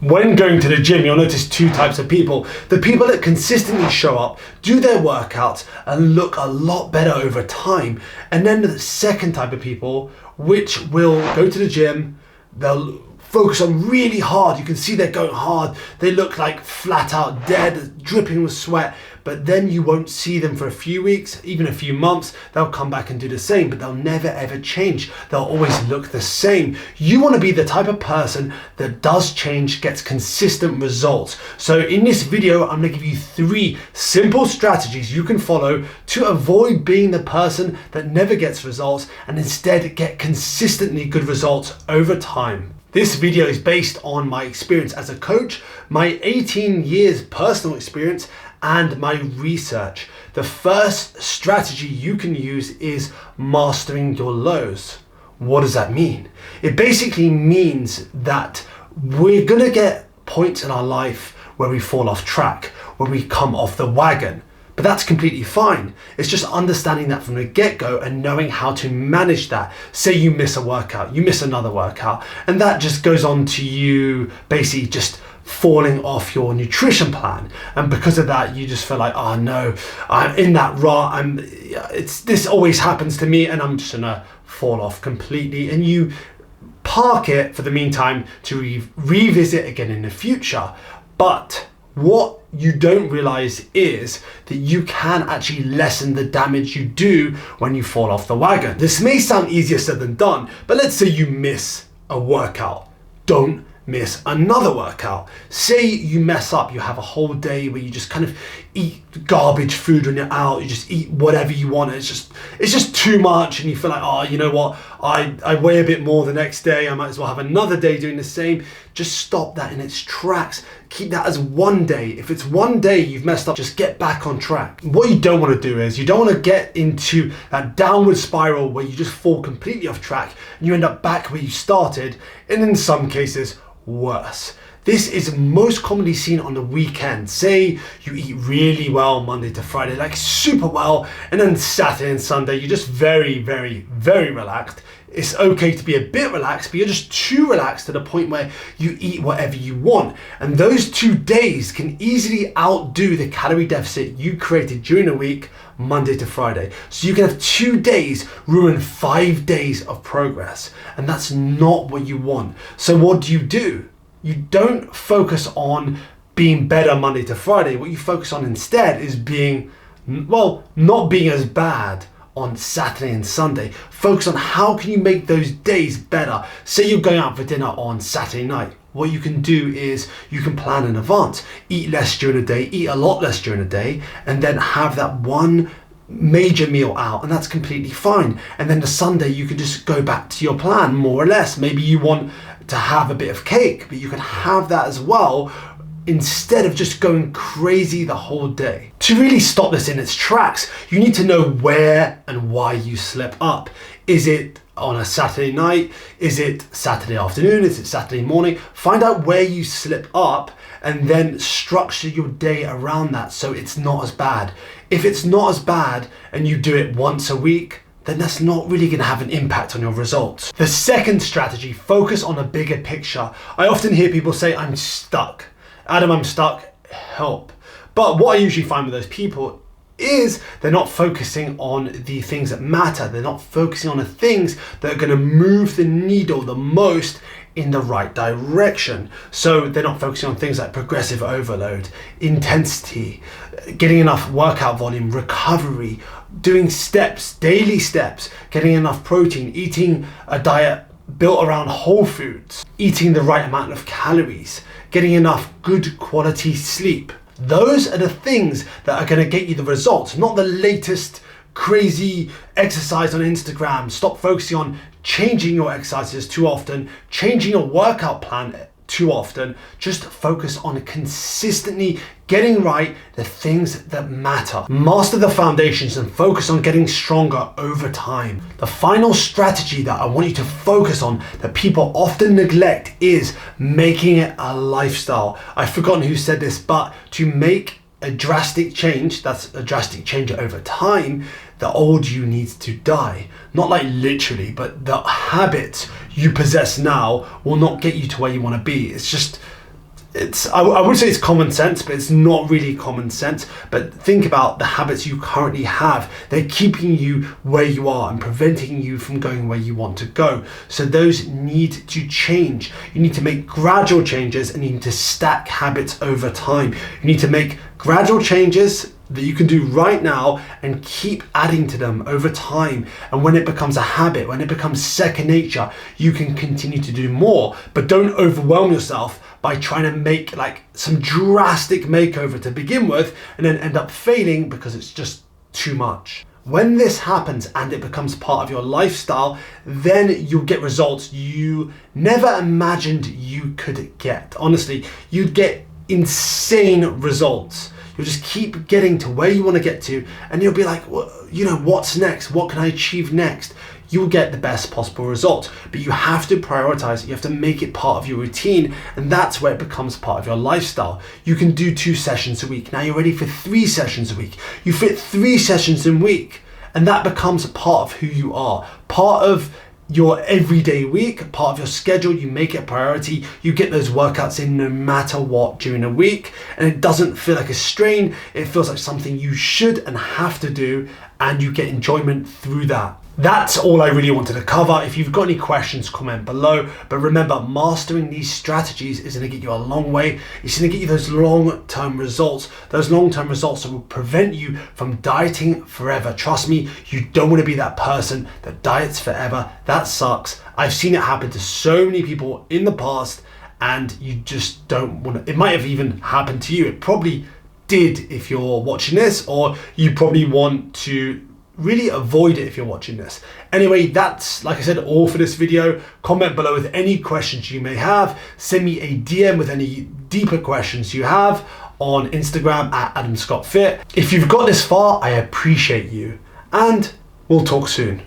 When going to the gym, you'll notice two types of people. The people that consistently show up, do their workouts, and look a lot better over time. And then the second type of people, which will go to the gym, they'll focus on really hard. You can see they're going hard. They look like flat out dead, dripping with sweat. But then you won't see them for a few weeks, even a few months. They'll come back and do the same, but they'll never ever change. They'll always look the same. You want to be the type of person that does change, gets consistent results. So in this video, I'm going to give you 3 simple strategies you can follow to avoid being the person that never gets results and instead get consistently good results over time. This video is based on my experience as a coach, my 18 years personal experience, and my research. The first strategy you can use is mastering your lows. What does that mean? It basically means that we're gonna get points in our life where we fall off track, where we come off the wagon. But that's completely fine. It's just understanding that from the get-go and knowing how to manage that. Say you miss a workout, you miss another workout, and that just goes on to you basically just falling off your nutrition plan. And because of that, you just feel like, oh no, I'm in that rut, this always happens to me and I'm just gonna fall off completely. And you park it for the meantime to revisit again in the future. But what you don't realize is that you can actually lessen the damage you do when you fall off the wagon. This may sound easier said than done, but let's say you miss a workout. Don't miss another workout. Say you mess up, you have a whole day where you just kind of eat garbage food when you're out, you just eat whatever you want, it's just too much, and you feel like, oh, you know what, I weigh a bit more the next day, I might as well have another day doing the same. Just stop that in its tracks. Keep that as one day. If it's one day you've messed up, just get back on track. What you don't want to do is you don't want to get into that downward spiral where you just fall completely off track and you end up back where you started, and in some cases worse. This is most commonly seen on the weekend. Say you eat really well Monday to Friday, like super well, and then Saturday and Sunday you're just very, very, very relaxed. It's okay to be a bit relaxed, but you're just too relaxed to the point where you eat whatever you want. And those 2 days can easily outdo the calorie deficit you created during the week, Monday to Friday. So you can have 2 days ruin 5 days of progress. And that's not what you want. So what do? You don't focus on being better Monday to Friday. What you focus on instead is being, well, not being as bad on Saturday and Sunday. Focus on how can you make those days better. Say you're going out for dinner on Saturday night. What you can do is you can plan in advance. Eat less during the day, eat a lot less during the day, and then have that one major meal out, and that's completely fine. And then the Sunday you can just go back to your plan more or less. Maybe you want to have a bit of cake, but you can have that as well, instead of just going crazy the whole day. To really stop this in its tracks, you need to know where and why you slip up. Is it on a Saturday night? Is it Saturday afternoon? Is it Saturday morning? Find out where you slip up and then structure your day around that so it's not as bad. If it's not as bad and you do it once a week, then that's not really going to have an impact on your results. The second strategy, focus on a bigger picture. I often hear people say, I'm stuck. Adam, I'm stuck, help. But what I usually find with those people is they're not focusing on the things that matter. They're not focusing on the things that are going to move the needle the most in the right direction. So they're not focusing on things like progressive overload, intensity, getting enough workout volume, recovery, doing steps, daily steps, getting enough protein, eating a diet built around whole foods, eating the right amount of calories, getting enough good quality sleep. Those are the things that are going to get you the results, not the latest crazy exercise on Instagram. Stop focusing on changing your exercises too often, changing your workout plan too often. Just focus on consistently getting right the things that matter. Master the foundations and focus on getting stronger over time. The final strategy that I want you to focus on that people often neglect is making it a lifestyle. I've forgotten who said this, but to make a drastic change, that's a drastic change over time, the old you needs to die. Not like literally, but the habits you possess now will not get you to where you want to be. I would say it's common sense, but it's not really common sense. But think about the habits you currently have. They're keeping you where you are and preventing you from going where you want to go. So those need to change. You need to make gradual changes, and you need to stack habits over time. You need to make gradual changes that you can do right now and keep adding to them over time. And when it becomes a habit, when it becomes second nature, you can continue to do more. But don't overwhelm yourself by trying to make like some drastic makeover to begin with and then end up failing because it's just too much. When this happens and it becomes part of your lifestyle, then you'll get results you never imagined you could get. Honestly, you'd get insane results. You'll just keep getting to where you want to get to, and you'll be like, well, you know, what's next? What can I achieve next? You'll get the best possible result, but you have to prioritize it. You have to make it part of your routine, and that's where it becomes part of your lifestyle. You can do 2 sessions a week. Now you're ready for 3 sessions a week. You fit 3 sessions in a week, and that becomes a part of who you are, part of your everyday week, part of your schedule. You make it a priority. You get those workouts in no matter what during a week, and it doesn't feel like a strain. It feels like something you should and have to do, and you get enjoyment through that. That's all I really wanted to cover. If you've got any questions, comment below. But remember, mastering these strategies is going to get you a long way. It's going to get you those long-term results. Those long-term results that will prevent you from dieting forever. Trust me, you don't want to be that person that diets forever. That sucks. I've seen it happen to so many people in the past, and you just don't want to. It might have even happened to you. It probably did if you're watching this, or you probably want to really avoid it if you're watching this. Anyway, that's, like I said, all for this video. Comment below with any questions you may have. Send me a DM with any deeper questions you have on Instagram at AdamScottFit. If you've got this far, I appreciate you, and we'll talk soon.